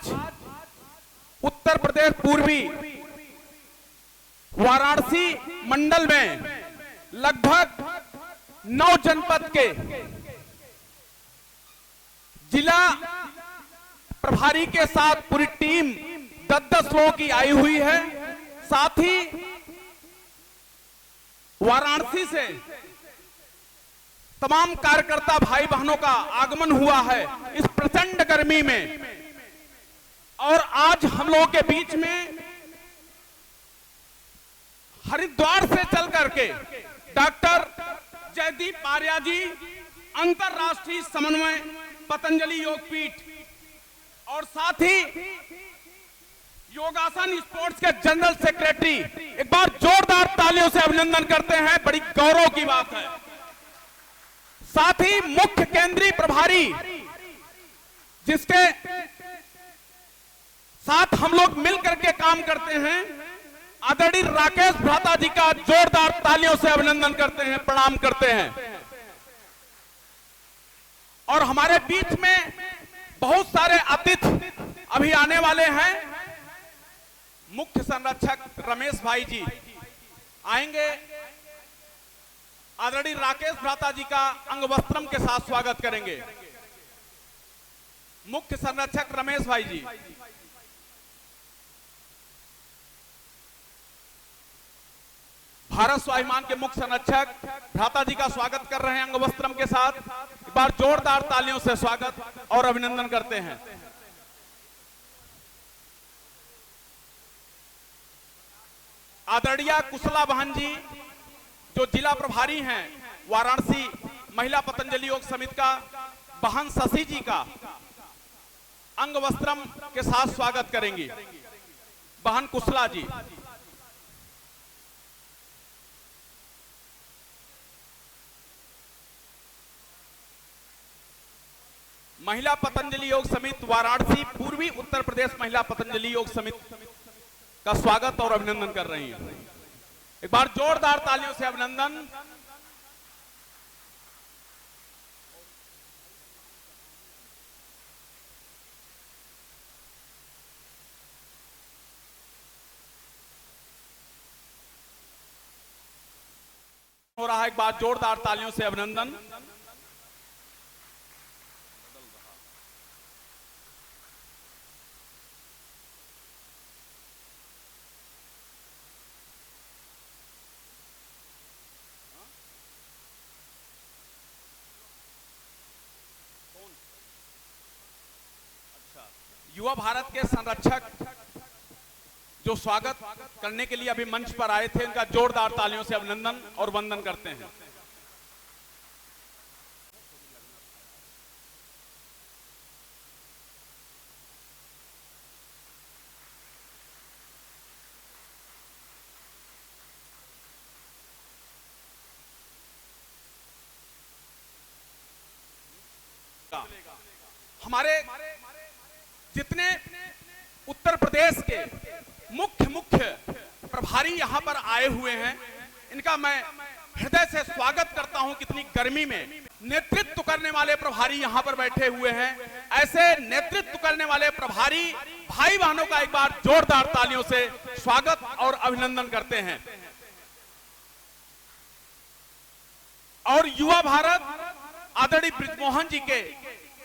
आज उत्तर प्रदेश पूर्वी वाराणसी मंडल में लगभग 9 जनपद के जिला प्रभारी के साथ पूरी टीम 10-10 लोगों की आई हुई है। साथ ही वाराणसी से तमाम कार्यकर्ता भाई बहनों का आगमन हुआ है इस प्रचंड गर्मी में। और आज हम लोगों के बीच में हरिद्वार से चल करके डॉक्टर जयदीप आर्या जी, अंतरराष्ट्रीय समन्वय पतंजलि योगपीठ, और साथ ही योगासन स्पोर्ट्स के जनरल सेक्रेटरी, एक बार जोरदार तालियों से अभिनंदन करते हैं, बड़ी गौरव की बात है। साथ ही मुख्य केंद्रीय प्रभारी जिसके साथ हम लोग मिलकर के काम करते हैं, आदरणीय राकेश भ्राता जी का जोरदार तालियों से अभिनंदन करते हैं, प्रणाम करते हैं। और हमारे बीच में बहुत सारे अतिथि अभी आने वाले हैं। मुख्य संरक्षक रमेश भाई जी आएंगे, आदरणीय राकेश भ्राता जी का अंगवस्त्रम के साथ स्वागत करेंगे। मुख्य संरक्षक रमेश भाई जी, भारत स्वाभिमान के मुख्य संरक्षक भ्राता जी का स्वागत कर रहे हैं अंगवस्त्रम के साथ। एक बार जोरदार तालियों से स्वागत और अभिनंदन करते हैं। आदरणीय कुशला बहन जी जो जिला प्रभारी हैं वाराणसी महिला पतंजलि योग समिति का, बहन शशि जी का अंगवस्त्रम के साथ स्वागत करेंगी। बहन कुशला जी, महिला पतंजलि योग समिति वाराणसी, पूर्वी उत्तर प्रदेश महिला पतंजलि योग समिति का स्वागत और अभिनंदन कर रही हैं। एक बार जोरदार तालियों से अभिनंदन। हो रहा है, एक बार जोरदार तालियों से अभिनंदन। युवा भारत के संरक्षक जो स्वागत करने के लिए अभी मंच पर आए थे, इनका जोरदार तालियों से अभिनंदन और वंदन करते हैं। हमारे जितने उत्तर प्रदेश के मुख्य प्रभारी यहां पर आए हुए हैं, इनका मैं हृदय से स्वागत करता हूं। कितनी गर्मी में नेतृत्व करने वाले प्रभारी यहां पर बैठे हुए हैं। ऐसे नेतृत्व करने वाले प्रभारी भाई बहनों का एक बार जोरदार तालियों से स्वागत और अभिनंदन करते हैं। और युवा भारत आदरणीय बृजमोहन जी के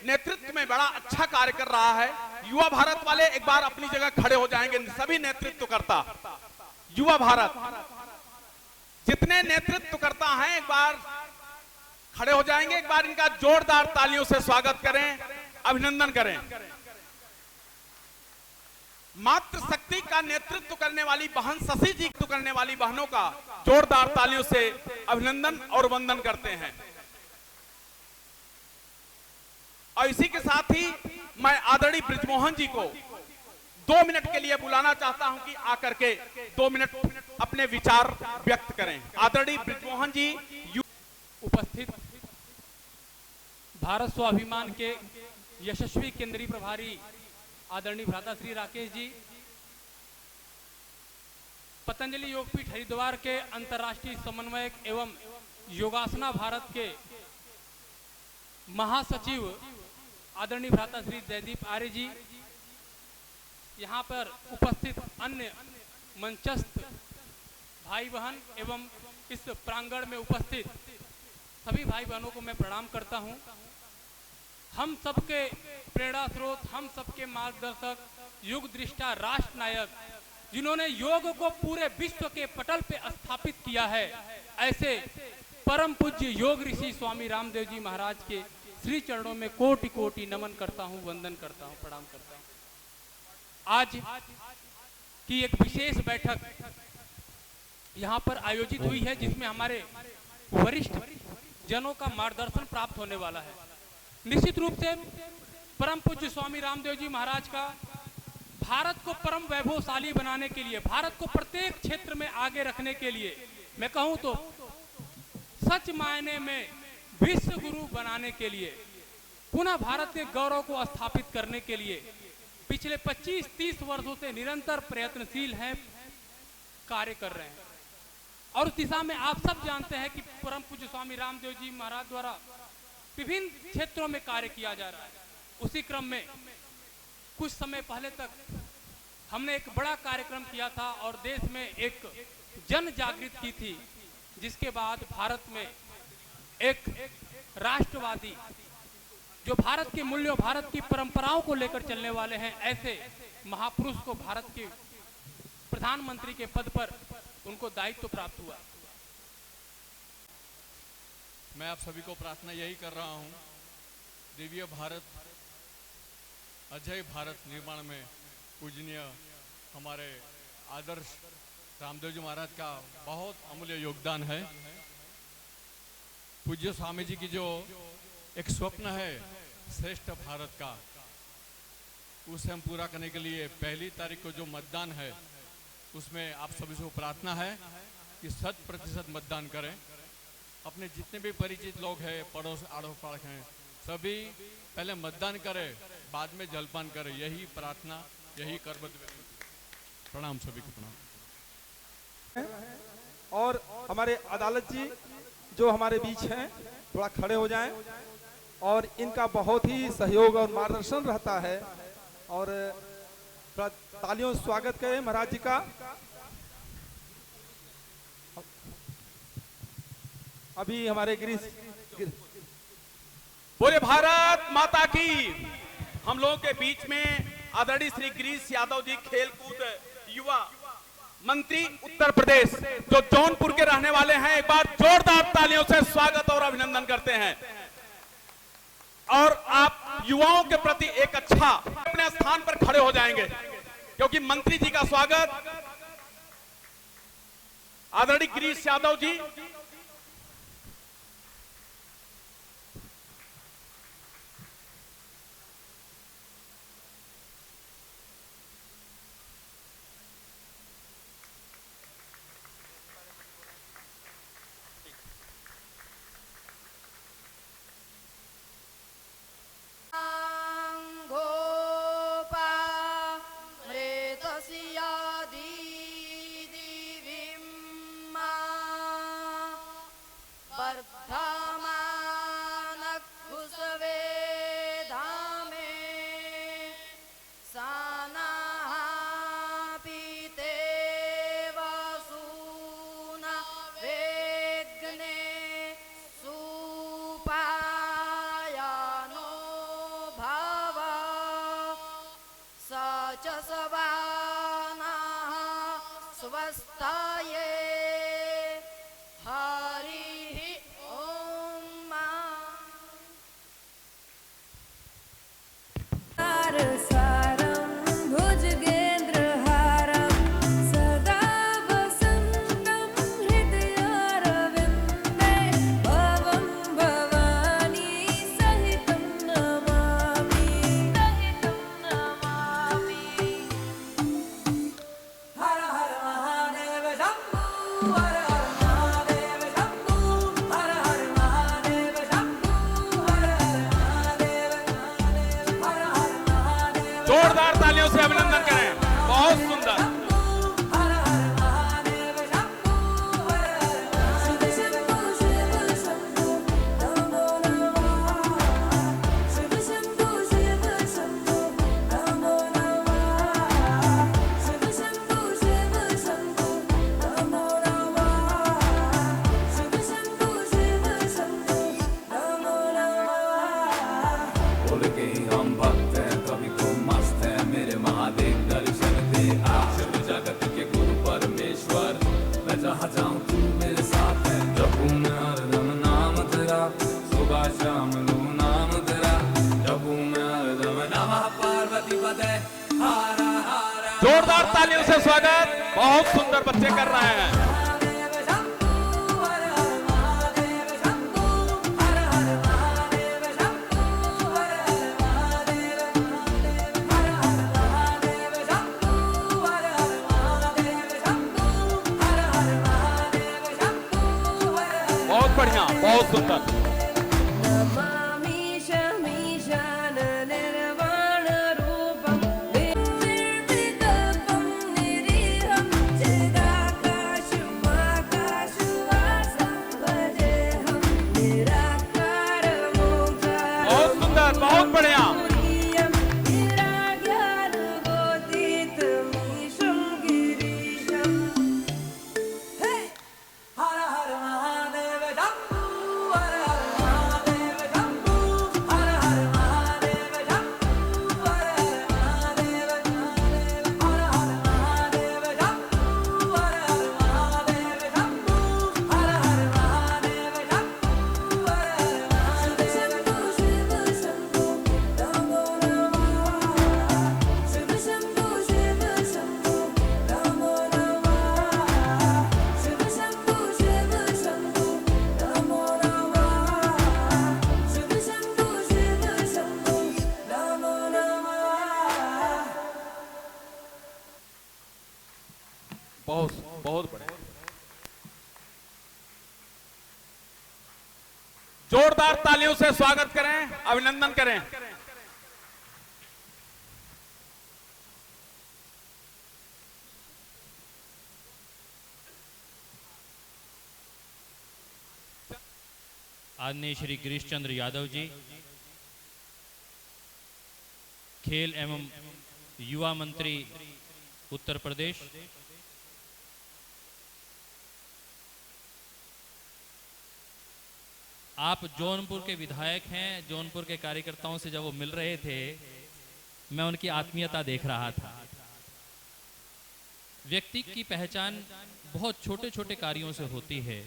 नेतृत्व में बड़ा अच्छा कार्य कर रहा है। युवा भारत वाले एक बार अपनी जगह खड़े हो जाएंगे, सभी नेतृत्व करता युवा भारत जितने नेतृत्व करता है एक बार खड़े हो जाएंगे। एक बार इनका जोरदार तालियों से स्वागत करें, अभिनंदन करें। मातृशक्ति का नेतृत्व करने वाली बहन शशि जी करने वाली बहनों का जोरदार तालियों से अभिनंदन और वंदन करते हैं। और इसी के साथ ही मैं आदरणीय बृजमोहन जी को 2 मिनट के लिए बुलाना चाहता हूं कि आकर के 2 मिनट अपने विचार व्यक्त करें। आदरणीय बृजमोहन जी। उपस्थित भारत स्वाभिमान के यशस्वी केंद्रीय प्रभारी आदरणीय भ्राता श्री राकेश जी, पतंजलि योगपीठ हरिद्वार के अंतर्राष्ट्रीय समन्वयक एवं योगासना भारत के महासचिव आदरणीय भ्राता श्री जयदीप आर्य जी, यहाँ पर उपस्थित अन्य मंचस्थ भाई बहन एवं इस प्रांगण में उपस्थित सभी भाई बहनों को मैं प्रणाम करता हूँ। हम सबके प्रेरणा स्रोत, हम सबके मार्गदर्शक, युग दृष्टा, राष्ट्र नायक, जिन्होंने योग को पूरे विश्व के पटल पे स्थापित किया है, ऐसे परम पूज्य योग ऋषि स्वामी रामदेव जी महाराज के श्री चरणों में कोटि कोटि नमन करता हूँ, वंदन करता हूँ, प्रणाम करता हूँ। आज की एक विशेष बैठक यहाँ पर आयोजित हुई है, जिसमें हमारे वरिष्ठ जनों का मार्गदर्शन प्राप्त होने वाला है। निश्चित रूप से परम पूज्य स्वामी रामदेव जी महाराज का भारत को परम वैभवशाली बनाने के लिए, भारत को प्रत्येक क्षेत्र में आगे रखने के लिए, मैं कहूं तो सच मायने में विश्व गुरु बनाने के लिए, पुनः भारत के गौरव को स्थापित करने के लिए पिछले 25-30 वर्षों से निरंतर प्रयत्नशील हैं, कार्य कर रहे हैं। और उस दिशा में आप सब जानते हैं कि परम पूज्य स्वामी रामदेव जी महाराज द्वारा विभिन्न क्षेत्रों में कार्य किया जा रहा है। उसी क्रम में कुछ समय पहले तक हमने एक बड़ा कार्यक्रम किया था और देश में एक जन जागृति की थी, जिसके बाद भारत में एक राष्ट्रवादी, जो भारत के मूल्यों, भारत की परंपराओं को लेकर चलने वाले हैं, ऐसे महापुरुष को भारत के प्रधानमंत्री के पद पर उनको दायित्व प्राप्त हुआ। मैं आप सभी को प्रार्थना यही कर रहा हूं, दिव्य भारत, अजय भारत निर्माण में पूजनीय हमारे आदर्श रामदेव जी महाराज का बहुत अमूल्य योगदान है। पूज्य स्वामी जी की जो एक स्वप्न है श्रेष्ठ भारत का, उसे हम पूरा करने के लिए 1 तारीख को जो मतदान है, उसमें आप सभी से प्रार्थना है कि 100% मतदान करें। अपने जितने भी परिचित लोग हैं, पड़ोस आड़ोस पड़ोस हैं, सभी पहले मतदान करें, बाद में जलपान करें। यही प्रार्थना, यही कर्तव्य। प्रणाम सभी को, प्रणाम। और हमारे अदालत जी जो हमारे बीच हैं, थोड़ा खड़े हो जाएं, और इनका बहुत ही सहयोग और मार्गदर्शन रहता है। और थोड़ा तालियों से स्वागत करें महाराज जी का। अभी हमारे बोले भारत माता की। हम लोगों के बीच में आदरणीय श्री गिरीश यादव जी, खेलकूद युवा मंत्री उत्तर प्रदेश, जो जौनपुर के रहने वाले हैं, एक बार जोरदार तालियों से स्वागत और अभिनंदन करते हैं। और आप युवाओं के प्रति एक अच्छा, अपने स्थान पर खड़े हो जाएंगे, क्योंकि मंत्री जी का स्वागत आदरणीय गिरीश यादव जी। जोरदार तालियों से स्वागत। बहुत सुंदर बच्चे कर रहे हैं। बहुत बढ़िया, बहुत सुंदर। बहुत बढ़िया। बहुत बहुत बढ़िया। जोरदार तालियों से स्वागत करें, अभिनंदन करें। आदरणीय श्री गिरीश चंद्र यादव जी, खेल एवं युवा मंत्री उत्तर प्रदेश, आप जौनपुर के विधायक हैं। जौनपुर के कार्यकर्ताओं से जब वो मिल रहे थे, मैं उनकी आत्मीयता देख रहा था। व्यक्ति की पहचान बहुत छोटे छोटे कार्यों से होती है।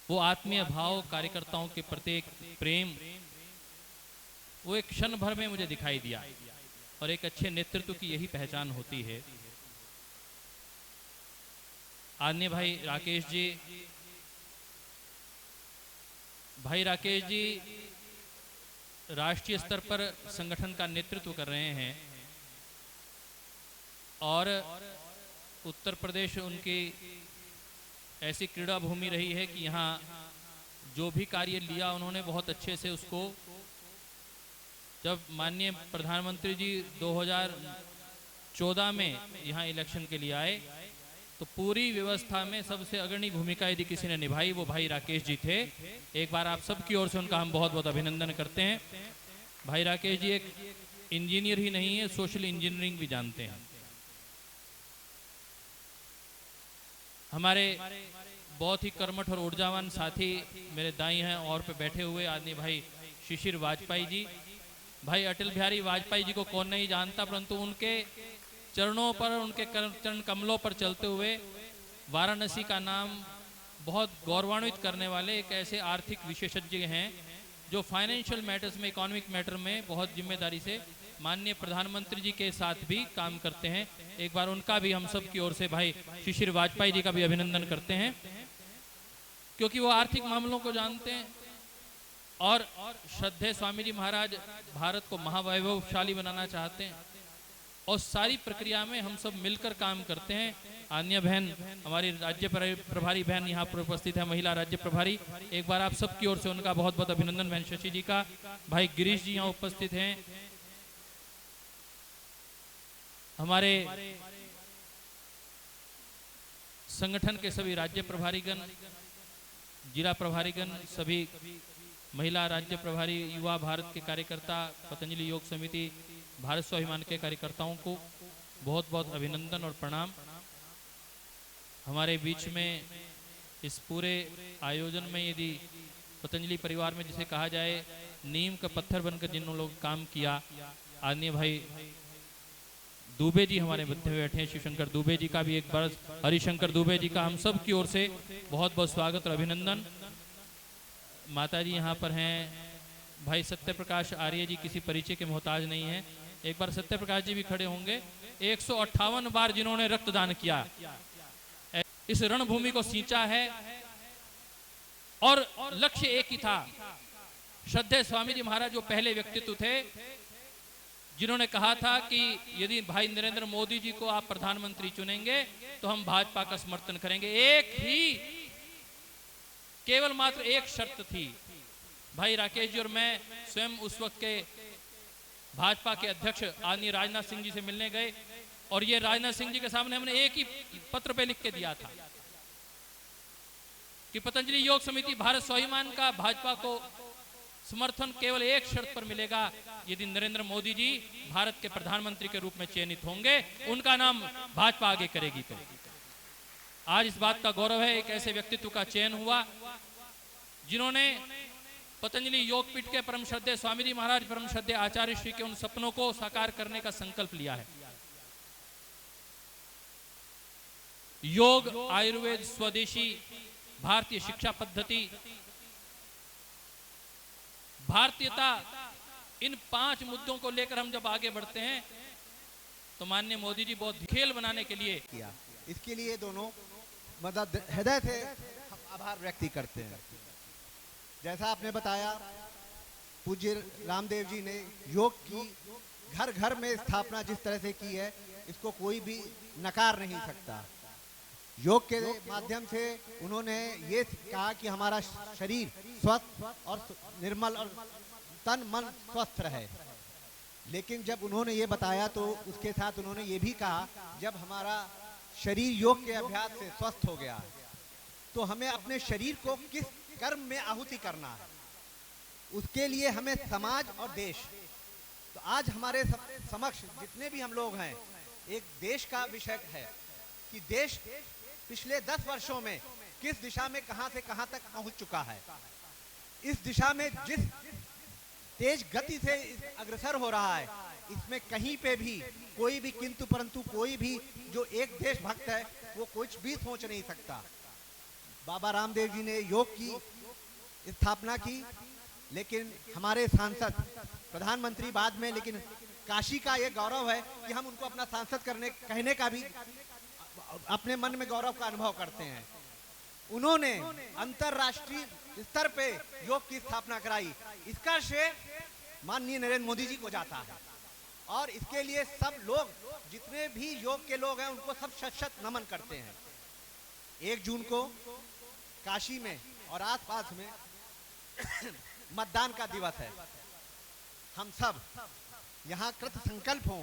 वो आत्मीय भाव, कार्यकर्ताओं के प्रति प्रेम, वो एक क्षण भर में मुझे दिखाई दिया। और एक अच्छे नेतृत्व की यही पहचान होती है। आदरणीय भाई राकेश जी राष्ट्रीय स्तर पर संगठन का नेतृत्व कर रहे हैं और उत्तर प्रदेश उनकी ऐसी क्रीड़ा भूमि रही है कि यहाँ जो भी कार्य लिया उन्होंने बहुत अच्छे से उसको, जब माननीय प्रधानमंत्री जी 2014 में यहाँ इलेक्शन के लिए आए तो पूरी व्यवस्था में सबसे अग्रणी भूमिका यदि किसी ने निभाई वो भाई राकेश जी थे। एक बार आप सबकी ओर से उनका हम बहुत बहुत अभिनंदन करते हैं। भाई राकेश जी एक इंजीनियर ही नहीं है, सोशल इंजीनियरिंग भी जानते हैं। हमारे बहुत ही कर्मठ और ऊर्जावान साथी मेरे दाई हैं और पे बैठे हुए आदरणीय भाई शिशिर वाजपेयी जी। भाई अटल बिहारी वाजपेयी जी को कौन नहीं जानता, परंतु उनके चरणों पर, उनके चरण कमलों पर चलते हुए वाराणसी का नाम बहुत गौरवान्वित करने वाले एक ऐसे आर्थिक विशेषज्ञ हैं जो फाइनेंशियल मैटर्स में, इकोनॉमिक मैटर में बहुत जिम्मेदारी से माननीय प्रधानमंत्री जी के साथ भी काम करते हैं। एक बार उनका भी हम सब की ओर से भाई शिशिर वाजपेयी जी का भी अभिनंदन करते हैं, क्योंकि वो आर्थिक मामलों को जानते हैं और श्रद्धेय स्वामी जी महाराज भारत को महावैभवशाली बनाना चाहते हैं और सारी प्रक्रिया में हम सब मिलकर काम करते हैं। आन्या बहन, हमारी राज्य प्रभारी बहन यहाँ पर उपस्थित है, महिला राज्य प्रभारी। एक बार आप सबकी ओर से उनका बहुत बहुत अभिनंदन बहन शशि जी का। भाई गिरीश जी यहाँ उपस्थित हैं। हमारे संगठन के सभी राज्य प्रभारीगण, जिला प्रभारीगण, सभी महिला राज्य प्रभारी, युवा भारत के कार्यकर्ता, पतंजलि योग समिति, भारत स्वाभिमान के कार्यकर्ताओं को बहुत बहुत अभिनंदन और प्रणाम। हमारे बीच में इस पूरे आयोजन में यदि पतंजलि परिवार में जिसे कहा जाए नीम का पत्थर बनकर जिन लोग काम किया, आदरणीय भाई दुबे जी हमारे मध्य में बैठे हैं, शिवशंकर दुबे जी का भी एक बार, हरिशंकर दुबे जी का हम सब की ओर से बहुत बहुत स्वागत और अभिनंदन। माता जी यहाँ पर हैं, भाई सत्य प्रकाश आर्य जी किसी परिचय के मोहताज नहीं हैं, एक बार सत्य प्रकाश जी भी खड़े होंगे, 158 बार जिन्होंने रक्तदान किया, इस रणभूमि को सींचा है। और लक्ष्य एक ही था। श्रद्धेय स्वामी जी महाराज जो पहले व्यक्तित्व थे जिन्होंने कहा था कि यदि भाई नरेंद्र मोदी जी को आप प्रधानमंत्री चुनेंगे तो हम भाजपा का समर्थन करेंगे। एक ही, केवल मात्र एक शर्त थी। भाई राकेश जी और मैं स्वयं उस वक्त के भाजपा के अध्यक्ष आदरणीय राजनाथ सिंह जी से मिलने गए और ये राजनाथ सिंह जी के सामने हमने एक ही पत्र पे लिख के दिया था कि पतंजलि योग समिति भारत स्वाभिमान का भाजपा को समर्थन केवल एक शर्त पर मिलेगा, यदि नरेंद्र मोदी जी भारत के प्रधानमंत्री के रूप में चयनित होंगे, उनका नाम भाजपा आगे करेगी। आज इस बात का गौरव है, एक ऐसे व्यक्तित्व का चयन हुआ जिन्होंने पतंजलि योगपीठ के परम श्रद्धेय स्वामी जी महाराज, परम श्रद्धेय आचार्य श्री के उन सपनों को साकार करने का संकल्प लिया है। योग, आयुर्वेद, स्वदेशी, भारतीय शिक्षा पद्धति, भारतीयता, इन 5 मुद्दों को लेकर हम जब आगे बढ़ते हैं तो माननीय मोदी जी बहुत खेल बनाने के लिए किया। इसके लिए दोनों मतलब हृदय से हम आभार व्यक्त करते हैं। जैसा आपने बताया, पूज्य रामदेव जी ने योग की घर घर में स्थापना जिस तरह से की है, इसको कोई भी नकार नहीं सकता। योग के माध्यम से उन्होंने ये कहा कि हमारा शरीर स्वस्थ और निर्मल और तन मन स्वस्थ रहे। लेकिन जब उन्होंने ये बताया तो उसके साथ उन्होंने ये भी कहा, जब हमारा शरीर योग के अभ्यास से स्वस्थ हो गया तो हमें अपने शरीर को किस कर्म में आहुति करना है, उसके लिए हमें समाज और देश। तो आज हमारे समक्ष जितने भी हम लोग हैं, एक देश का विषय है कि देश पिछले 10 वर्षों में किस दिशा में कहां से कहां तक पहुंच चुका है। इस दिशा में जिस तेज गति से अग्रसर हो रहा है, इसमें कहीं पे भी कोई भी किंतु परंतु कोई भी जो एक देशभक्त है वो कुछ भी सोच नहीं सकता। बाबा रामदेव जी ने योग की स्थापना की, लेकिन हमारे सांसद प्रधानमंत्री बाद में, लेकिन काशी का ये गौरव है कि हम उनको अपना सांसद कहने का भी अपने मन में गौरव का अनुभव करते हैं। उन्होंने अंतरराष्ट्रीय स्तर पे योग की स्थापना कराई, इसका श्रेय माननीय नरेंद्र मोदी जी को जाता है। और इसके लिए सब लोग, जितने भी योग के लोग हैं, उनको सब शत नमन करते हैं। 1 जून को काशी में और आसपास में मतदान का दिवस है। हम सब यहाँ कृत संकल्प हों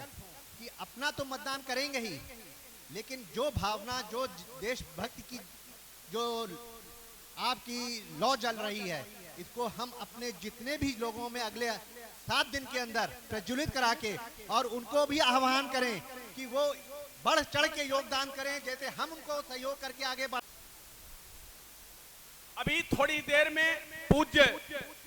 कि अपना तो मतदान करेंगे ही, लेकिन जो भावना, जो देशभक्ति की जो आपकी लौ जल रही है, इसको हम अपने जितने भी लोगों में अगले 7 दिन के अंदर प्रज्वलित करा के और उनको भी आह्वान करें कि वो बढ़ चढ़ के योगदान करें, जैसे हम उनको सहयोग करके आगे बढ़। अभी थोड़ी देर में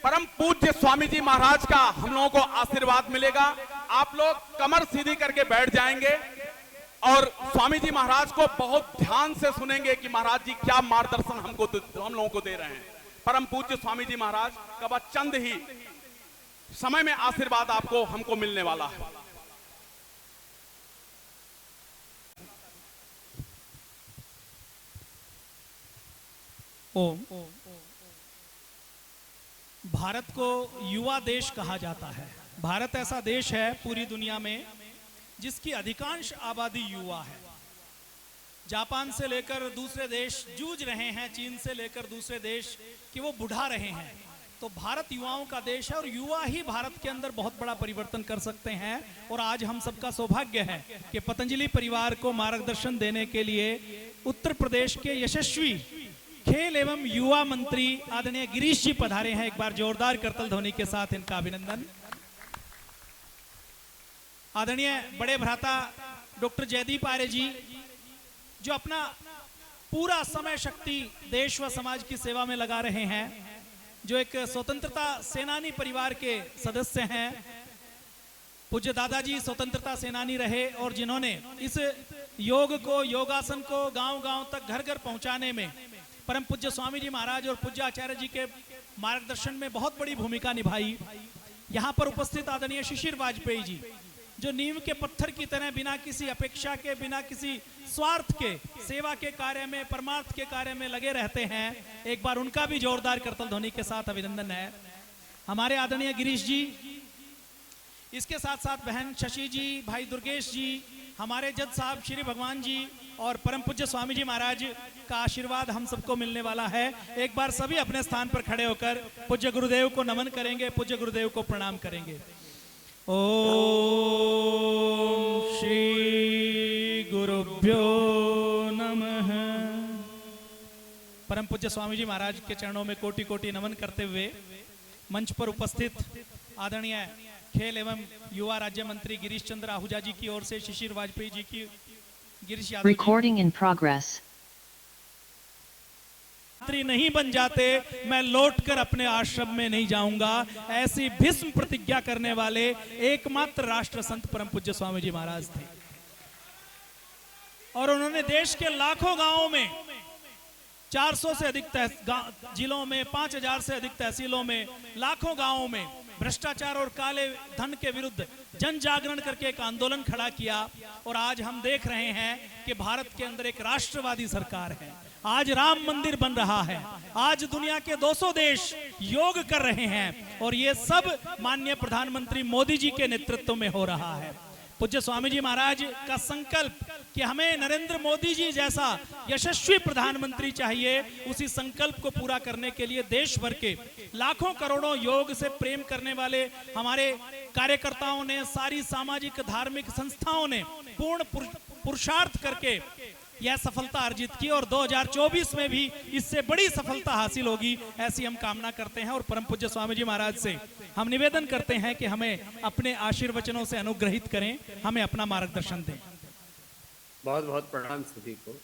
परम पूज्य स्वामी जी महाराज का हम लोगों को आशीर्वाद मिलेगा। आप लोग कमर सीधी करके बैठ जाएंगे और स्वामी जी महाराज को बहुत ध्यान से सुनेंगे कि महाराज जी क्या मार्गदर्शन हम लोगों को दे रहे हैं। परम पूज्य स्वामी जी महाराज का बस चंद ही समय में आशीर्वाद आपको हमको मिलने वाला है। ओम। भारत को युवा देश कहा जाता है। भारत ऐसा देश है पूरी दुनिया में जिसकी अधिकांश आबादी युवा है। जापान से लेकर दूसरे देश जूझ रहे हैं, चीन से लेकर दूसरे देश कि वो बुढ़ा रहे हैं। तो भारत युवाओं का देश है और युवा ही भारत के अंदर बहुत बड़ा परिवर्तन कर सकते हैं। और आज हम सबका सौभाग्य है कि पतंजलि परिवार को मार्गदर्शन देने के लिए उत्तर प्रदेश के यशस्वी खेल एवं युवा मंत्री आदरणीय गिरीश जी पधारे हैं। एक बार जोरदार करतल ध्वनि के साथ इनका अभिनंदन। आदरणीय बड़े भ्राता डॉक्टर जयदीप आर्य जी, जो अपना पूरा समय शक्ति देश व समाज की सेवा में लगा रहे हैं, जो एक स्वतंत्रता सेनानी परिवार के सदस्य हैं। पूज्य दादाजी स्वतंत्रता सेनानी रहे और जिन्होंने इस योग को, योगासन को गांव-गांव तक, घर-घर पहुंचाने में परम पूज्य स्वामी जी महाराज और पूज्य आचार्य जी के मार्गदर्शन में बहुत बड़ी भूमिका निभाई। यहाँ पर उपस्थित आदरणीय शिशिर वाजपेयी जी, जो नींव के पत्थर की तरह बिना किसी अपेक्षा के, बिना किसी स्वार्थ के सेवा के कार्य में, परमार्थ के कार्य में लगे रहते हैं, एक बार उनका भी जोरदार करतल ध्वनि के साथ अभिनंदन है। हमारे आदरणीय गिरीश जी, इसके साथ साथ बहन शशि जी, भाई दुर्गेश जी, हमारे जज साहब श्री भगवान जी और परम पूज्य स्वामी जी महाराज का आशीर्वाद हम सबको मिलने वाला है। एक बार सभी अपने स्थान पर खड़े होकर पूज्य गुरुदेव को नमन करेंगे, पूज्य गुरुदेव को प्रणाम करेंगे। ओम श्री गुरुभ्यो नमः। परम पूज्य स्वामी जी महाराज के चरणों में कोटि कोटि नमन करते हुए मंच पर उपस्थित आदरणीय खेल एवं युवा राज्य मंत्री गिरीश चंद्र आहूजा जी की ओर से शिशिर वाजपेयी जी की, Girish Yadav Recording in progress. मंत्री नहीं बन जाते मैं लौटकर अपने आश्रम में नहीं जाऊंगा, ऐसी भीष्म प्रतिज्ञा करने वाले एकमात्र राष्ट्र संत परम पूज्य स्वामी जी महाराज थे। और उन्होंने देश के लाखों गांवों में, 400 से अधिक जिलों में, 5000 से अधिक तहसीलों में, लाखों गांवों में भ्रष्टाचार और काले धन के विरुद्ध जन जागरण करके एक आंदोलन खड़ा किया। और आज हम देख रहे हैं कि भारत के अंदर एक राष्ट्रवादी सरकार है। आज राम मंदिर बन रहा है, आज दुनिया के 200 देश योग कर रहे हैं, और ये सब माननीय प्रधानमंत्री मोदी जी के नेतृत्व में हो रहा है। पूज्य स्वामी जी महाराज का संकल्प कि हमें नरेंद्र मोदी जी जैसा यशस्वी प्रधानमंत्री चाहिए, उसी संकल्प को पूरा करने के लिए देश भर के लाखों करोड़ों योग से प्रेम करने वाले हमारे कार्यकर्ताओं ने, सारी सामाजिक धार्मिक संस्थाओं ने पूर्ण पुरुषार्थ करके यह सफलता अर्जित की, और 2024 में भी इससे बड़ी सफलता हासिल होगी, ऐसी हम कामना करते हैं। और परम पूज्य स्वामी जी महाराज से हम निवेदन करते हैं कि हमें अपने आशीर्वचनों से अनुग्रहित करें, हमें अपना मार्गदर्शन दें। बहुत बहुत प्रणाम सभी को।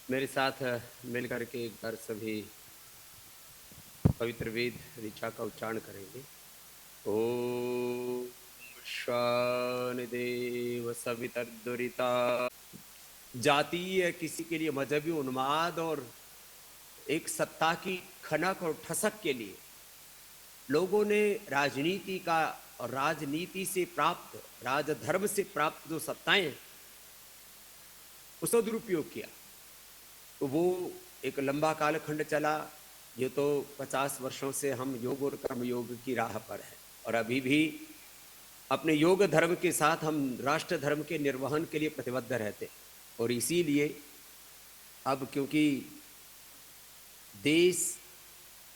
मेरे साथ मिलकर के एक बार सभी पवित्र वेद ऋचा का उच्चारण करेंगे। ओम शान्तिदेव सवितर्दुरिता। जातीय, किसी के लिए मजहबी उन्माद और एक सत्ता की खनक और ठसक के लिए लोगों ने राजनीति का और राजनीति से प्राप्त, राजधर्म से प्राप्त जो सत्ताएं उसका दुरुपयोग किया। तो वो एक लंबा कालखंड चला। ये तो 50 वर्षों से हम योग और कर्मयोग की राह पर है, और अभी भी अपने योग धर्म के साथ हम राष्ट्र धर्म के निर्वहन के लिए प्रतिबद्ध रहते। और इसीलिए अब क्योंकि देश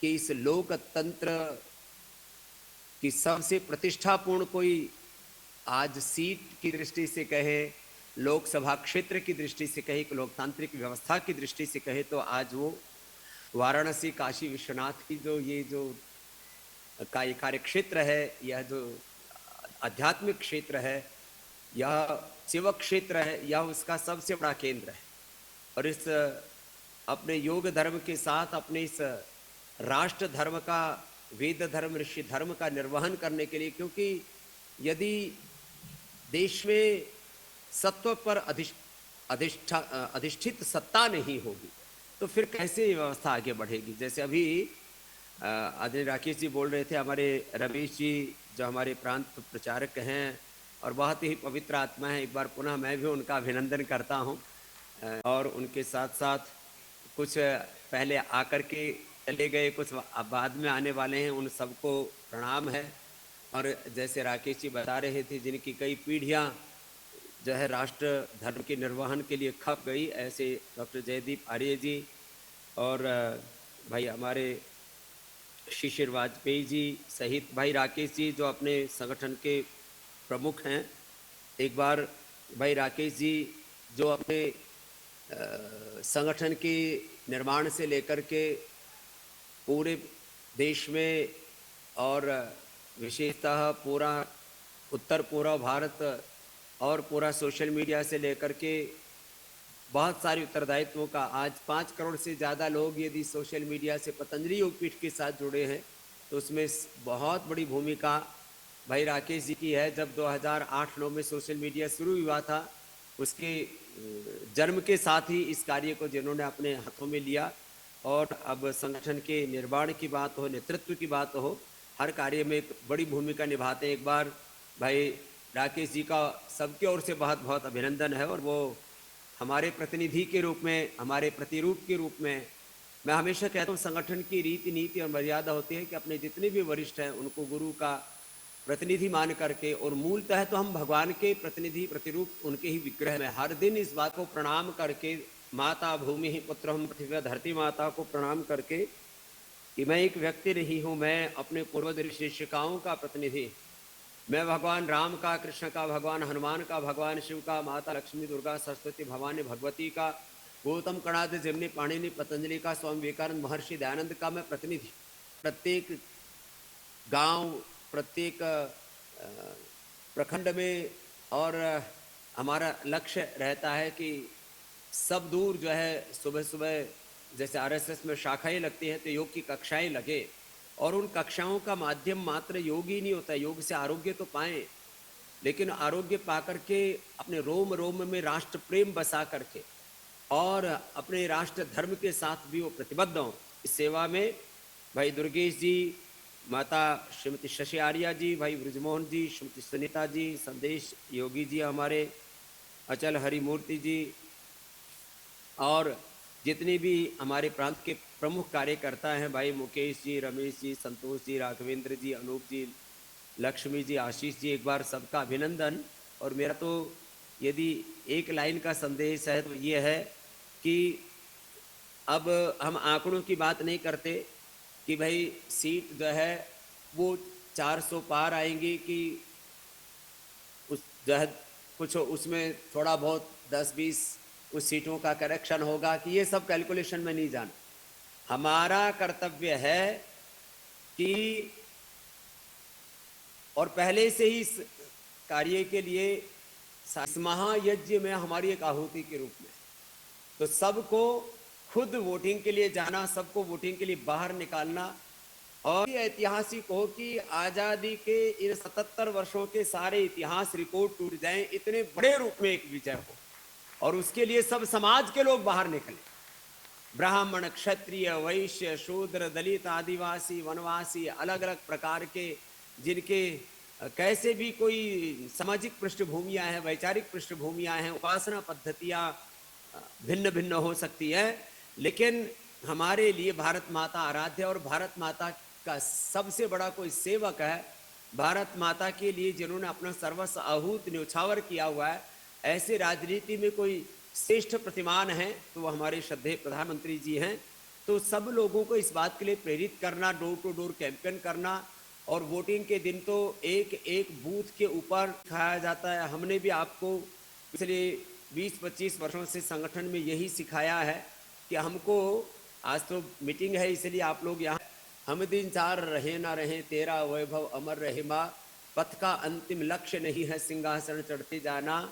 के इस लोकतंत्र की सबसे प्रतिष्ठापूर्ण कोई आज सीट की दृष्टि से कहे, लोकसभा क्षेत्र की दृष्टि से कहे, लोकतांत्रिक व्यवस्था की दृष्टि से कहे, तो आज वो वाराणसी काशी विश्वनाथ की जो कार्य क्षेत्र है, यह जो आध्यात्मिक क्षेत्र है, यह सेवक क्षेत्र है, यह उसका सबसे बड़ा केंद्र है। और इस अपने योग धर्म के साथ अपने इस राष्ट्र धर्म का, वेद धर्म, ऋषि धर्म का निर्वहन करने के लिए, क्योंकि यदि देश में सत्व पर अधिष्ठित सत्ता नहीं होगी तो फिर कैसे ये व्यवस्था आगे बढ़ेगी। जैसे अभी आदरणीय राकेश जी बोल रहे थे, हमारे रमेश जी जो हमारे प्रांत प्रचारक हैं और बहुत ही पवित्र आत्मा है, एक बार पुनः मैं भी उनका अभिनंदन करता हूं। और उनके साथ साथ कुछ पहले आकर के चले गए, कुछ बाद में आने वाले हैं, उन सबको प्रणाम है। और जैसे राकेश जी बता रहे थे, जिनकी कई पीढ़ियां जो है राष्ट्र धर्म के निर्वहन के लिए खप गई, ऐसे डॉक्टर जयदीप आर्य जी और भाई हमारे शिशिर वाजपेयी जी सहित भाई राकेश जी जो अपने संगठन के प्रमुख हैं। एक बार भाई राकेश जी जो अपने संगठन के निर्माण से लेकर के पूरे देश में और विशेषतः पूरा उत्तर पूर्व भारत और पूरा सोशल मीडिया से लेकर के बहुत सारे उत्तरदायित्वों का, आज 5 करोड़ से ज़्यादा लोग यदि सोशल मीडिया से पतंजलि योगपीठ के साथ जुड़े हैं तो उसमें बहुत बड़ी भूमिका भाई राकेश जी की है। जब 2008-09 में सोशल मीडिया शुरू हुआ था, उसके जन्म के साथ ही इस कार्य को जिन्होंने अपने हाथों में लिया, और अब संगठन के निर्माण की बात हो, नेतृत्व की बात हो, हर कार्य में एक बड़ी भूमिका निभाते हैं। एक बार भाई राकेश जी का सबकी ओर से बहुत बहुत अभिनंदन है। और वो हमारे प्रतिनिधि के रूप में, हमारे प्रतिरूप के रूप में, मैं हमेशा कहता हूँ संगठन की रीति नीति और मर्यादा होती है कि अपने जितने भी वरिष्ठ हैं उनको गुरु का प्रतिनिधि मान करके, और मूलतः तो हम भगवान के प्रतिनिधि प्रतिरूप उनके ही विग्रह में, हर दिन इस बात को प्रणाम करके, माता भूमि ही पुत्र हम पृथ्वी धरती माता को प्रणाम करके कि मैं एक व्यक्ति नहीं हूँ, मैं अपने पूर्व शिक्षिकाओं का प्रतिनिधि, मैं भगवान राम का, कृष्ण का, भगवान हनुमान का, भगवान शिव का, माता लक्ष्मी, दुर्गा, सरस्वती, भवानी, भगवती का, गौतम कणाद, जिमनी, पाणिनि, पतंजलि का, स्वामी विवेकानंद, महर्षि दयानंद का मैं प्रतिनिधि। प्रत्येक गांव, प्रत्येक प्रखंड में, और हमारा लक्ष्य रहता है कि सब दूर जो है सुबह सुबह जैसे आरएसएस में शाखाएं लगती हैं तो योग की कक्षाएं लगे, और उन कक्षाओं का माध्यम मात्र योग ही नहीं होता है, योग से आरोग्य तो पाएं, लेकिन आरोग्य पाकर के अपने रोम रोम में राष्ट्र प्रेम बसा करके और अपने राष्ट्र धर्म के साथ भी वो प्रतिबद्ध हों। इस सेवा में भाई दुर्गेश जी, माता श्रीमती शशि आर्या जी, भाई ब्रजमोहन जी, श्रीमती सुनीता जी, संदेश योगी जी, हमारे अचल हरिमूर्ति जी, और जितने भी हमारे प्रांत के प्रमुख कार्यकर्ता हैं, भाई मुकेश जी, रमेश जी, संतोष जी, राघवेंद्र जी, अनूप जी, लक्ष्मी जी, आशीष जी, एक बार सबका अभिनंदन। और मेरा तो यदि एक लाइन का संदेश है तो ये है कि अब हम आंकड़ों की बात नहीं करते कि भाई सीट जो है वो 400 पार आएंगी कि उस जो है कुछ उसमें थोड़ा बहुत 10-20 उस सीटों का करेक्शन होगा, कि ये सब कैलकुलेशन में नहीं जाना। हमारा कर्तव्य है कि, और पहले से ही इस कार्य के लिए इस महायज्ञ में हमारी एक आहुति के रूप में, तो सबको खुद वोटिंग के लिए जाना, सबको वोटिंग के लिए बाहर निकालना, और ये ऐतिहासिक हो कि आजादी के इन 77 वर्षों के सारे इतिहास रिकॉर्ड टूट जाएं, इतने बड़े रूप में एक विजय हो, और उसके लिए सब समाज के लोग बाहर निकले, ब्राह्मण, क्षत्रिय, वैश्य, शूद्र, दलित, आदिवासी, वनवासी, अलग अलग प्रकार के, जिनके कैसे भी कोई सामाजिक पृष्ठभूमियां हैं, वैचारिक पृष्ठभूमियां हैं, उपासना पद्धतियां भिन्न भिन्न हो सकती है, लेकिन हमारे लिए भारत माता आराध्य, और भारत माता का सबसे बड़ा कोई सेवक है, भारत माता के लिए जिन्होंने अपना सर्वस्व आहूत न्यौछावर किया हुआ है, ऐसे राजनीति में कोई श्रेष्ठ प्रतिमान है तो वो हमारे श्रद्धेय प्रधानमंत्री जी हैं। तो सब लोगों को इस बात के लिए प्रेरित करना, डोर टू डोर कैंपेन करना, और वोटिंग के दिन तो एक एक बूथ के ऊपर खाया जाता है। हमने भी आपको पिछले 20-25 वर्षों से संगठन में यही सिखाया है कि हमको, आज तो मीटिंग है इसलिए आप लोग यहाँ, हम दिन चार रहे ना रहे, तेरा वैभव अमर रहे माँ, पथ का अंतिम लक्ष्य नहीं है सिंहासन चढ़ते जाना,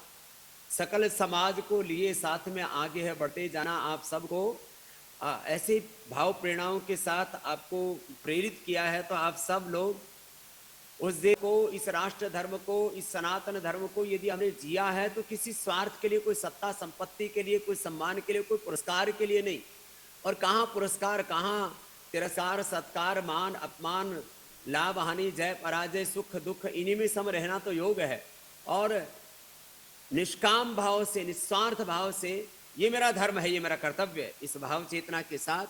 सकल समाज को लिए साथ में आगे है बढ़ते जाना। आप सबको ऐसे भाव प्रेरणाओं के साथ आपको प्रेरित किया है, तो आप सब लोग उस देश को, इस राष्ट्र धर्म को, इस सनातन धर्म को यदि हमने जिया है तो किसी स्वार्थ के लिए, कोई सत्ता संपत्ति के लिए, कोई सम्मान के लिए, कोई पुरस्कार के लिए नहीं। और कहाँ पुरस्कार, कहाँ तिरस्कार, सत्कार, मान अपमान, लाभ हानि, जय पराजय, सुख दुख, इन्हीं में सम रहना तो योग है। और निष्काम भाव से, निस्वार्थ भाव से, ये मेरा धर्म है, ये मेरा कर्तव्य है, इस भाव चेतना के साथ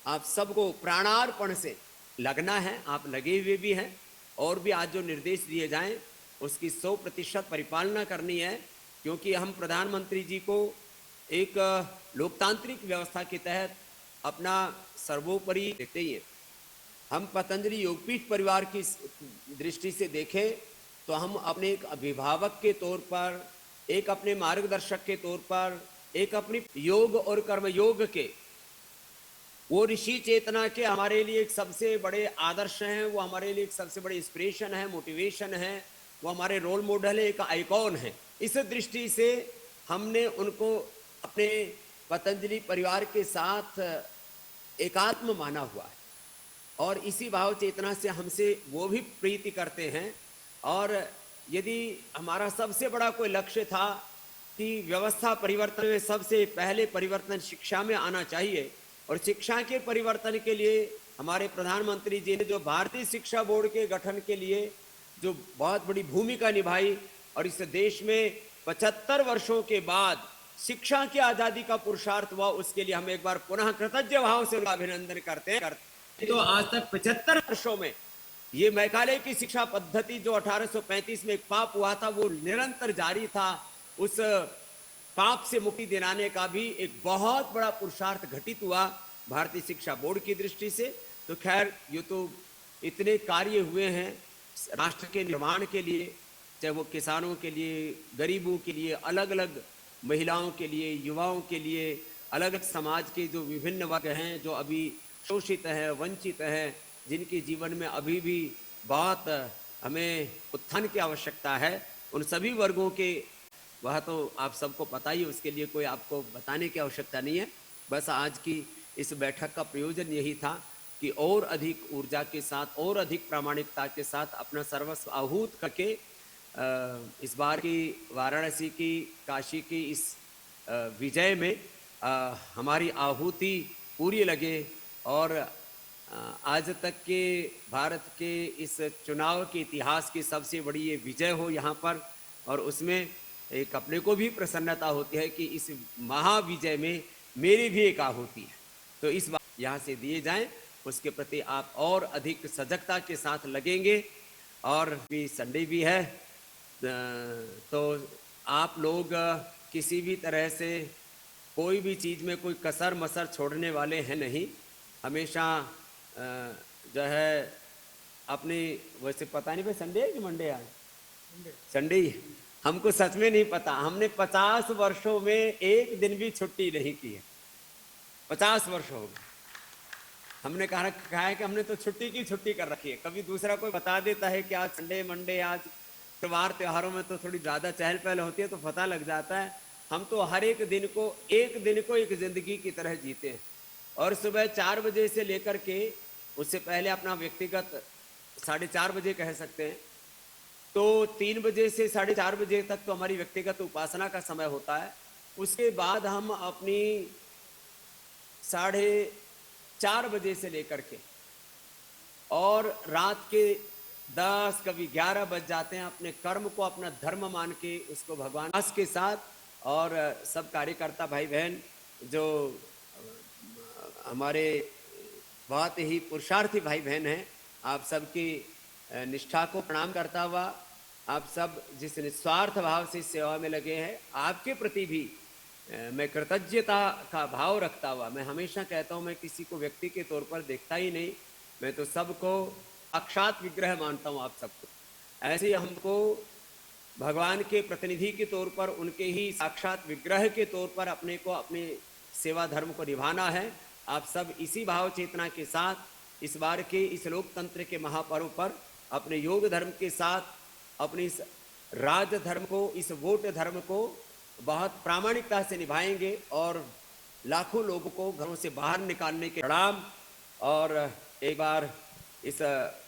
आप सबको प्राणार्पण से लगना है। आप लगे हुए भी हैं, और भी आज जो निर्देश दिए जाएं उसकी 100% परिपालना करनी है, क्योंकि हम प्रधानमंत्री जी को एक लोकतांत्रिक व्यवस्था के तहत अपना सर्वोपरि देखते ही हैं। हम पतंजलि योगपीठ परिवार की दृष्टि से देखें तो हम अपने एक अभिभावक के तौर पर, एक अपने मार्गदर्शक के तौर पर, एक अपनी योग और कर्म योग के, वो ऋषि चेतना के हमारे लिए एक सबसे बड़े आदर्श हैं, वो हमारे लिए एक सबसे बड़े इंस्पिरेशन है, मोटिवेशन है, वो हमारे रोल मॉडल है, एक आइकॉन है। इस दृष्टि से हमने उनको अपने पतंजलि परिवार के साथ एकात्म माना हुआ है, और इसी भाव चेतना से हमसे वो भी प्रीति करते हैं। और यदि हमारा सबसे बड़ा कोई लक्ष्य था कि व्यवस्था परिवर्तन में सबसे पहले परिवर्तन शिक्षा में आना चाहिए, और शिक्षा के परिवर्तन के लिए हमारे प्रधानमंत्री जी ने जो भारतीय शिक्षा बोर्ड के गठन के लिए जो बहुत बड़ी भूमिका निभाई, और इस देश में 75 वर्षों के बाद शिक्षा की आजादी का पुरुषार्थ हुआ, उसके लिए हम एक बार पुनः कृतज्ञ भाव से उनका अभिनंदन करते हैं। तो आज तक 75 वर्षों में ये मैकाले की शिक्षा पद्धति जो 1835 में एक पाप हुआ था, वो निरंतर जारी था। उस पाप से मुक्ति दिलाने का भी एक बहुत बड़ा पुरुषार्थ घटित हुआ भारतीय शिक्षा बोर्ड की दृष्टि से। तो खैर, ये तो इतने कार्य हुए हैं राष्ट्र के निर्माण के लिए, चाहे वो किसानों के लिए, गरीबों के लिए, अलग अलग महिलाओं के लिए, युवाओं के लिए, अलग अलग समाज के जो विभिन्न वर्ग हैं, जो अभी शोषित हैं, वंचित हैं, जिनके जीवन में अभी भी बहुत हमें उत्थान की आवश्यकता है, उन सभी वर्गों के, वह तो आप सबको पता ही, उसके लिए कोई आपको बताने की आवश्यकता नहीं है। बस आज की इस बैठक का प्रयोजन यही था कि और अधिक ऊर्जा के साथ, और अधिक प्रामाणिकता के साथ अपना सर्वस्व आहूत करके इस बार की वाराणसी की, काशी की इस विजय में हमारी आहुति पूरी लगे और आज तक के भारत के इस चुनाव के इतिहास की सबसे बड़ी ये विजय हो यहाँ पर। और उसमें एक अपने को भी प्रसन्नता होती है कि इस महाविजय में मेरी भी एक आहुति है। तो इस बार यहाँ से दिए जाएं, उसके प्रति आप और अधिक सजगता के साथ लगेंगे। और भी संडे भी है, तो आप लोग किसी भी तरह से कोई भी चीज़ में कोई कसर मसर छोड़ने वाले हैं नहीं। हमेशा जो है अपनी, वैसे पता नहीं भाई संडे है कि मंडे आज, संडे ही, हमको सच में नहीं पता। हमने 50 वर्षों में एक दिन भी छुट्टी नहीं की है। 50 वर्ष हो गए। हमने कहा है कि हमने तो छुट्टी की छुट्टी कर रखी है। कभी दूसरा कोई बता देता है कि आज संडे मंडे, आज त्योहार त्योहारों में तो थोड़ी ज़्यादा चहल पहल होती है, तो पता लग जाता है। हम तो हर एक दिन को एक जिंदगी की तरह जीते हैं। और सुबह 4 बजे से लेकर के उससे पहले अपना व्यक्तिगत 4:30 बजे कह सकते हैं, तो 3 बजे से 4:30 बजे तक तो हमारी व्यक्तिगत उपासना का समय होता है। उसके बाद हम अपनी 4:30 बजे से लेकर के और रात के 10 कभी 11 बज जाते हैं, अपने कर्म को अपना धर्म मान के उसको भगवान दास के साथ, और सब कार्यकर्ता भाई बहन जो हमारे बहुत ही पुरुषार्थी भाई बहन हैं, आप सबकी निष्ठा को प्रणाम करता हुआ, आप सब जिस निस्वार्थ भाव से सेवा में लगे हैं, आपके प्रति भी मैं कृतज्ञता का भाव रखता हुआ, मैं हमेशा कहता हूँ, मैं किसी को व्यक्ति के तौर पर देखता ही नहीं, मैं तो सबको साक्षात विग्रह मानता हूँ। आप सबको ऐसे ही हमको भगवान के प्रतिनिधि के तौर पर, उनके ही साक्षात विग्रह के तौर पर अपने को, अपने सेवा धर्म को निभाना है। आप सब इसी भाव चेतना के साथ इस बार के इस लोकतंत्र के महापर्व पर अपने योग धर्म के साथ, अपने इस राज धर्म को, इस वोट धर्म को बहुत प्रामाणिकता से निभाएंगे और लाखों लोगों को घरों से बाहर निकालने के प्रणाम। और एक बार इस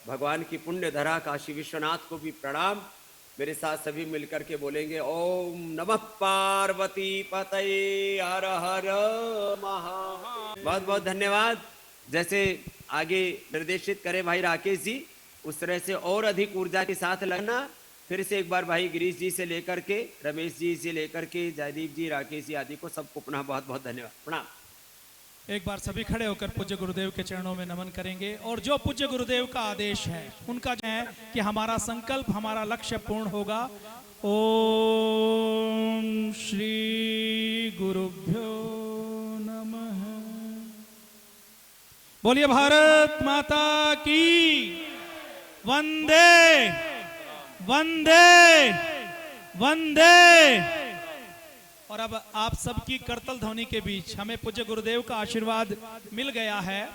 भगवान की पुण्य धरा काशी विश्वनाथ को भी प्रणाम। मेरे साथ सभी मिलकर के बोलेंगे, ओम नमः पार्वती पतये हर हर महादेव। बहुत बहुत धन्यवाद। जैसे आगे निर्देशित करे भाई राकेश जी, उस तरह से और अधिक ऊर्जा के साथ लगना। फिर से एक बार भाई गिरीश जी से लेकर के, रमेश जी से लेकर के, जयदीप जी, राकेश जी आदि को सबको पुनः बहुत बहुत धन्यवाद, प्रणाम। एक बार सभी खड़े होकर पूज्य गुरुदेव के चरणों में नमन करेंगे। और जो पूज्य गुरुदेव का आदेश है, उनका जो है कि हमारा संकल्प, हमारा लक्ष्य पूर्ण होगा। ओम श्री गुरुभ्यो नमः। बोलिए भारत माता की वंदे वंदे वंदे। और अब आप सबकी करतल ध्वनि के बीच हमें पूज्य गुरुदेव का आशीर्वाद मिल गया है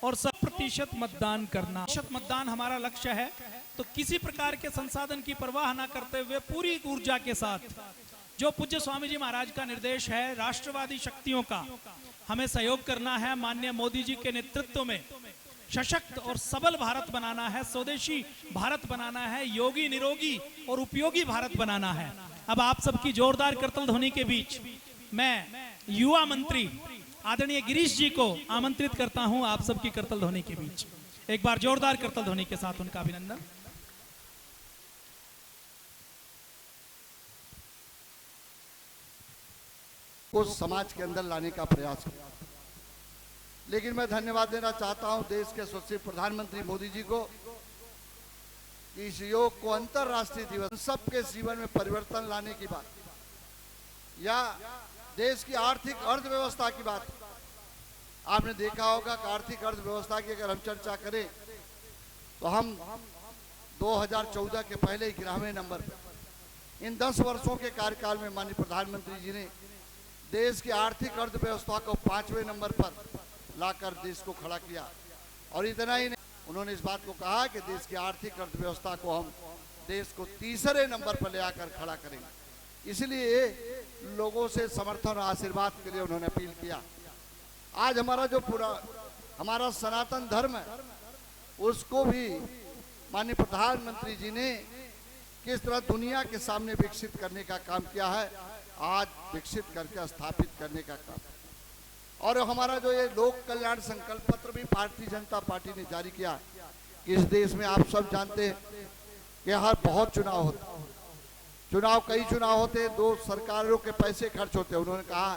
और 100% मतदान करना, मतदान हमारा लक्ष्य है। तो किसी प्रकार के संसाधन की परवाह न करते हुए पूरी ऊर्जा के साथ जो पूज्य स्वामी जी महाराज का निर्देश है, राष्ट्रवादी शक्तियों का हमें सहयोग करना है। माननीय मोदी जी के नेतृत्व में सशक्त और सबल भारत बनाना है, स्वदेशी भारत बनाना है, योगी निरोगी और उपयोगी भारत बनाना है। अब आप सबकी जोरदार करतल ध्वनि के बीच मैं युवा मंत्री आदरणीय गिरीश जी को आमंत्रित करता हूं आप सबकी करतल ध्वनि के बीच। एक बार जोरदार करतल ध्वनि के साथ उनका अभिनंदन। को समाज के अंदर लाने का प्रयास किया। लेकिन मैं धन्यवाद देना चाहता हूं देश के यशस्वी प्रधानमंत्री मोदी जी को कि इस योग को अंतर्राष्ट्रीय दिवस सबके जीवन में परिवर्तन लाने की बात या देश की आर्थिक अर्थव्यवस्था की बात। आपने देखा होगा कि आर्थिक अर्थव्यवस्था की अगर हम चर्चा करें तो हम 2014 के पहले ही 11वें नंबर पर। इन 10 वर्षों के कार्यकाल में माननीय प्रधानमंत्री जी ने देश की आर्थिक अर्थव्यवस्था को 5वें नंबर पर लाकर देश को खड़ा किया। और इतना ही नहीं, उन्होंने इस बात को कहा कि देश की आर्थिक अर्थव्यवस्था को हम देश को 3रे नंबर पर ले आकर खड़ा करेंगे। इसलिए लोगों से समर्थन और आशीर्वाद के लिए उन्होंने अपील किया। आज हमारा जो हमारा सनातन धर्म है उसको भी माननीय प्रधानमंत्री जी ने किस तरह दुनिया के सामने विकसित करने का काम किया है, आज विकसित करके स्थापित करने का काम। और हमारा जो ये लोक कल्याण संकल्प पत्र भी भारतीय जनता पार्टी ने जारी किया कि इस देश में आप सब जानते हैं कि हर बहुत चुनाव होते, कई चुनाव होते, 2 सरकारों के पैसे खर्च होते। उन्होंने कहा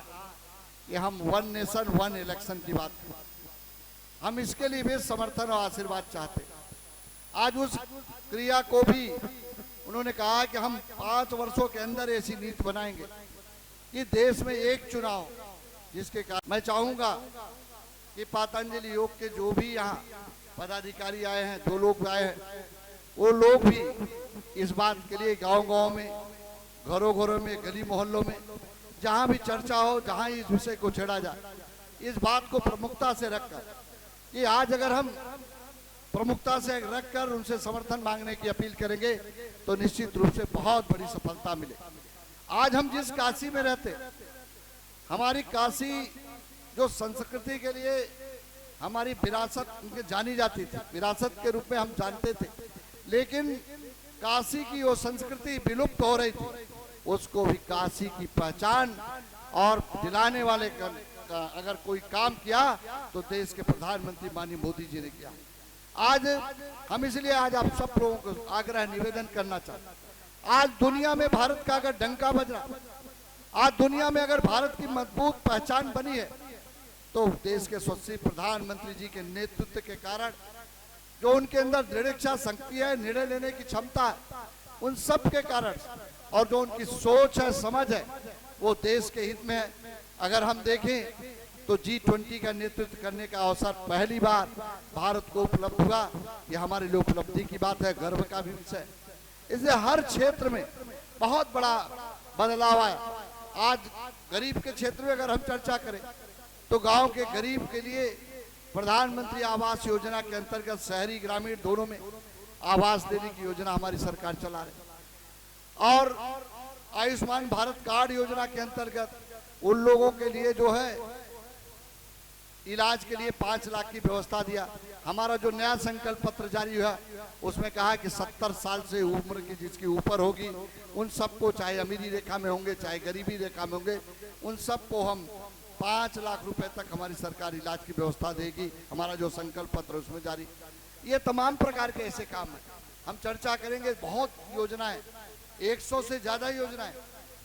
कि हम 1 नेशन 1 इलेक्शन की बात करें, हम इसके लिए भी समर्थन और आशीर्वाद चाहते। आज उस क्रिया को भी उन्होंने कहा कि हम 5 वर्षों के अंदर ऐसी नीति बनाएंगे कि देश में एक चुनाव, जिसके कारण मैं चाहूंगा कि पतंजलि योग के जो भी यहाँ पदाधिकारी आए हैं, 2 लोग आए हैं, वो लोग भी इस बात के लिए गांव-गांव में, घरों-घरों में, गली मोहल्लों में जहाँ भी चर्चा हो, जहाँ इस विषय को छेड़ा जाए, इस बात को प्रमुखता से रखकर कि आज अगर हम प्रमुखता से रखकर उनसे समर्थन मांगने की अपील करेंगे तो निश्चित रूप से बहुत बड़ी सफलता मिले। आज हम जिस काशी में रहते, हमारी काशी जो संस्कृति के लिए हमारी विरासत जानी जाती थी, विरासत के रूप में हम जानते थे, लेकिन काशी की वो संस्कृति विलुप्त हो रही थी। उसको भी काशी की पहचान और दिलाने वाले का अगर कोई काम किया तो देश के प्रधानमंत्री माननीय मोदी जी ने किया। आज हम इसलिए आज आप सब लोगों को आग्रह निवेदन करना चाहते हैं, आज दुनिया में भारत का अगर डंका बज रहा, आज दुनिया में अगर भारत की मजबूत पहचान बनी है तो देश के यशस्वी प्रधानमंत्री जी के नेतृत्व के कारण, जो उनके अंदर दृढ़ इच्छा शक्ति है, निर्णय लेने की क्षमता है, उन सब के कारण, और जो उनकी सोच है, समझ है, वो देश के हित में है। अगर हम देखें तो G20 का नेतृत्व करने का अवसर पहली बार भारत को उपलब्ध हुआ। ये हमारे लिए उपलब्धि की बात है, गर्व का भी विषय। इसलिए हर क्षेत्र में बहुत बड़ा बदलाव आया। आज गरीब के क्षेत्र में अगर हम चर्चा करें तो गांव के गरीब के लिए प्रधानमंत्री आवास योजना के अंतर्गत शहरी ग्रामीण दोनों में आवास देने की योजना हमारी सरकार चला रही, और आयुष्मान भारत कार्ड योजना के अंतर्गत उन लोगों के लिए जो है इलाज के लिए 5 लाख की व्यवस्था दिया। हमारा जो नया संकल्प पत्र जारी हुआ उसमें कहा कि 70 साल से उम्र की जिसकी ऊपर होगी उन सबको, चाहे अमीरी रेखा में होंगे चाहे गरीबी रेखा में होंगे, उन सबको हम 5 लाख रुपए तक हमारी सरकार इलाज की व्यवस्था देगी। हमारा जो संकल्प पत्र उसमें जारी, ये तमाम प्रकार के ऐसे काम है। हम चर्चा करेंगे, बहुत योजनाएं, 100 से ज्यादा योजनाएं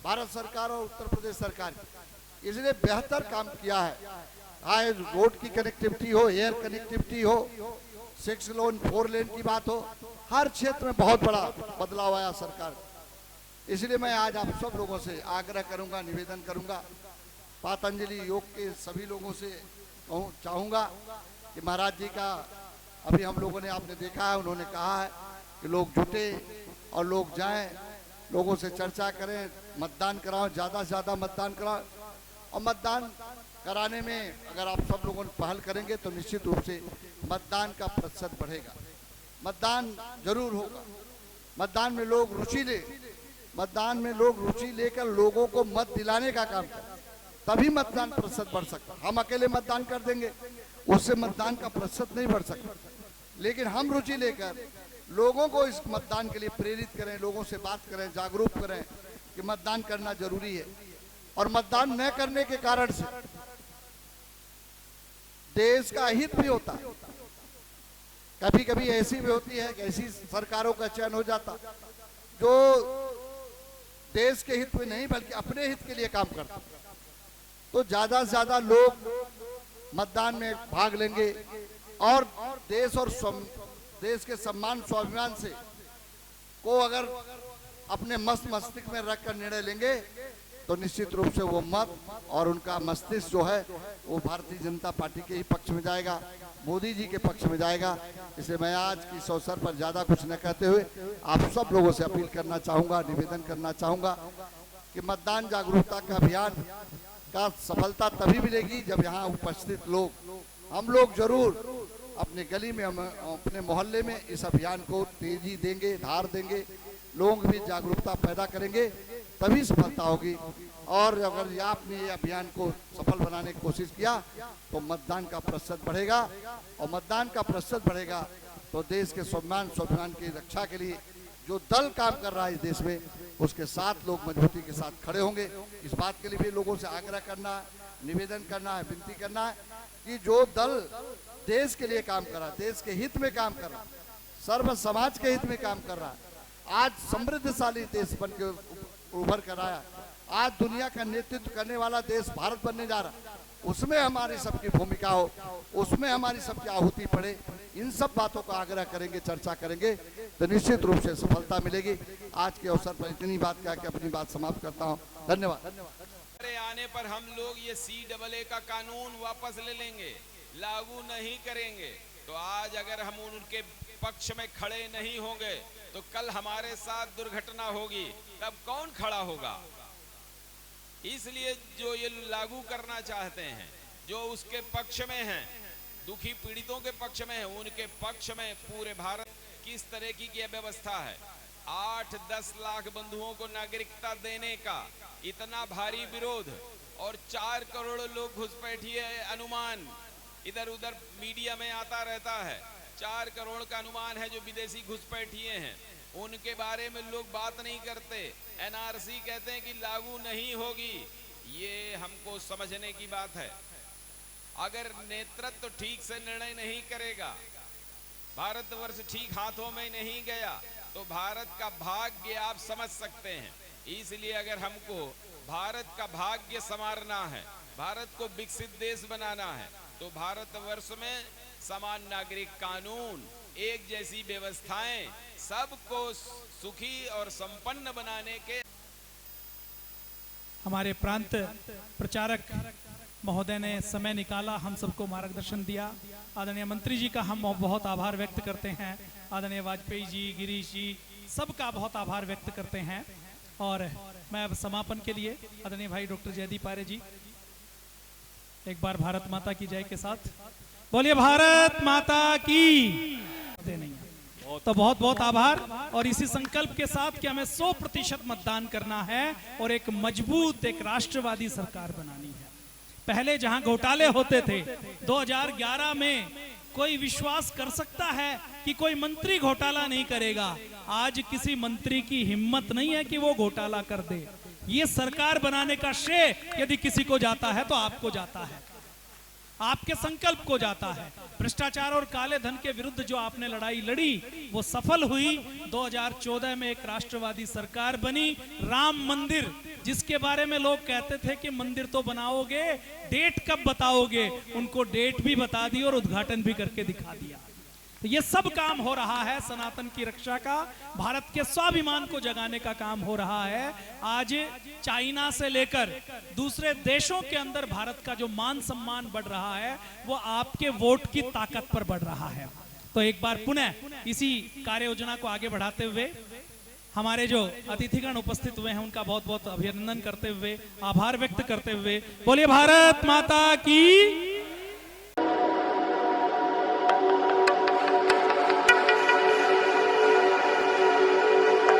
भारत सरकार और उत्तर प्रदेश सरकार की, इसलिए बेहतर काम किया है। चाहे रोड की कनेक्टिविटी हो, एयर कनेक्टिविटी हो, 6 लेन 4 लेन की बात हो, हर क्षेत्र में बहुत बड़ा बदलाव आया सरकार। इसलिए मैं आज आप सब लोगों से आग्रह करूंगा, निवेदन करूंगा, पतंजलि योग के सभी लोगों से चाहूंगा कि महाराज जी का अभी हम लोगों ने, आपने देखा है, उन्होंने कहा है कि लोग जुटे और लोग जाएं, लोगों से चर्चा करें, मतदान कराओ, ज़्यादा से ज़्यादा मतदान कराओ। और मतदान कराने में अगर आप सब लोगों ने पहल करेंगे तो निश्चित रूप से मतदान का प्रतिशत बढ़ेगा। मतदान जरूर होगा, मतदान में लोग रुचि ले, मतदान में लोग रुचि लेकर लोगों को मत दिलाने का काम करें, तभी मतदान प्रतिशत बढ़ सकता। हम अकेले मतदान कर देंगे, उससे मतदान का प्रतिशत नहीं बढ़ सकता, लेकिन हम रुचि लेकर लोगों को इस मतदान के लिए प्रेरित करें, लोगों से बात करें, जागरूक करें कि मतदान करना जरूरी है। और मतदान न करने के कारण से देश का हित भी होता है। कभी कभी ऐसी भी होती है कि ऐसी सरकारों का चयन हो जाता जो देश के हित में नहीं बल्कि अपने हित के लिए काम करता। तो ज्यादा से ज्यादा लोग मतदान में भाग लेंगे और देश के सम्मान स्वाभिमान से को अगर अपने मस्तिष्क में रखकर निर्णय लेंगे तो निश्चित रूप से वो मत और उनका मस्तिष्क जो है वो भारतीय जनता पार्टी के ही पक्ष में जाएगा, मोदी जी के पक्ष में जाएगा। इसलिए मैं आज की इस अवसर पर ज्यादा कुछ न कहते हुए आप सब लोगों से अपील करना चाहूंगा, निवेदन करना चाहूंगा कि मतदान जागरूकता का अभियान का सफलता तभी मिलेगी जब यहाँ उपस्थित लोग, हम लोग जरूर अपने गली में, अपने मोहल्ले में इस अभियान को तेजी देंगे, धार देंगे, लोग भी जागरूकता पैदा करेंगे, तभी सफलता होगी। और अगर आपने ये अभियान को सफल बनाने की कोशिश किया तो मतदान का प्रतिशत बढ़ेगा, और मतदान का प्रतिशत बढ़ेगा तो देश के स्वाभिमान की रक्षा के लिए जो दल काम कर रहा है इस देश में, उसके साथ लोग मजबूती के साथ खड़े होंगे। इस बात के लिए भी लोगों से आग्रह करना, निवेदन करना है, विनती करना है कि जो दल देश के लिए काम कर रहा है, देश के हित में काम कर रहा है, सर्व समाज के हित में काम कर रहा है, आज समृद्धशाली देश बन के उभर कर आया, आज दुनिया का नेतृत्व करने वाला देश भारत बनने जा रहा है, उसमें हमारी सबकी भूमिका हो, उसमें हमारी सबकी आहुति पड़े, इन सब बातों का आग्रह करेंगे, चर्चा करेंगे तो निश्चित रूप से सफलता मिलेगी। आज के अवसर पर इतनी बात कह के अपनी बात समाप्त करता हूँ। धन्यवाद। आने पर हम लोग ये CAA का कानून वापस ले लेंगे, लागू नहीं करेंगे। तो आज अगर हम उनके पक्ष में खड़े नहीं होंगे तो कल हमारे साथ दुर्घटना होगी, तब कौन खड़ा होगा? इसलिए जो ये लागू करना चाहते हैं, जो उसके पक्ष में हैं, दुखी पीड़ितों के पक्ष में है, उनके पक्ष में पूरे भारत किस तरह की व्यवस्था है। 8-10 लाख बंधुओं को नागरिकता देने का इतना भारी विरोध और 4 करोड़ लोग घुसपैठिए अनुमान इधर उधर मीडिया में आता रहता है। 4 करोड़ का अनुमान है जो विदेशी घुसपैठिए हैं, उनके बारे में लोग बात नहीं करते। NRC कहते हैं कि लागू नहीं होगी, ये हमको समझने की बात है। अगर नेतृत्व ठीक से निर्णय नहीं करेगा, भारतवर्ष ठीक हाथों में नहीं गया तो भारत का भाग्य आप समझ सकते हैं। इसलिए अगर हमको भारत का भाग्य संवारना है, भारत को विकसित देश बनाना है, तो भारतवर्ष में समान नागरिक कानून, एक जैसी व्यवस्थाएं, सबको सुखी और संपन्न बनाने के। हमारे प्रांत प्रचारक महोदय ने समय निकाला, हम सबको मार्गदर्शन दिया। आदरणीय मंत्री जी का हम बहुत आभार व्यक्त करते हैं, आदरणीय वाजपेयी जी, गिरीश जी, सबका बहुत आभार व्यक्त करते हैं। और मैं अब समापन के लिए आदरणीय भाई डॉक्टर जयदीप आर्य जी एक बार भारत माता की जय के साथ बोलिए, भारत माता की। तो बहुत बहुत आभार, और इसी संकल्प के साथ कि हमें 100% मतदान करना है और एक मजबूत, एक राष्ट्रवादी सरकार बनानी है। पहले जहां घोटाले होते थे, 2011 में कोई विश्वास कर सकता है कि कोई मंत्री घोटाला नहीं करेगा? आज किसी मंत्री की हिम्मत नहीं है कि वो घोटाला कर दे। ये सरकार बनाने का श्रेय यदि किसी को जाता है तो आपको जाता है, आपके संकल्प को जाता है। भ्रष्टाचार और काले धन के विरुद्ध जो आपने लड़ाई लड़ी वो सफल हुई। 2014 में एक राष्ट्रवादी सरकार बनी। राम मंदिर, जिसके बारे में लोग कहते थे कि मंदिर तो बनाओगे, डेट कब बताओगे, उनको डेट भी बता दी और उद्घाटन भी करके दिखा दिया। तो ये सब काम हो रहा है सनातन की रक्षा का, भारत के स्वाभिमान को जगाने का काम हो रहा है। आज चाइना से लेकर दूसरे देशों के अंदर भारत का जो मान सम्मान बढ़ रहा है वो आपके वोट की ताकत पर बढ़ रहा है। तो एक बार पुनः इसी कार्य योजना को आगे बढ़ाते हुए हमारे जो अतिथिगण उपस्थित हुए हैं उनका बहुत बहुत अभिनंदन करते हुए, आभार व्यक्त करते हुए बोलिए भारत माता की।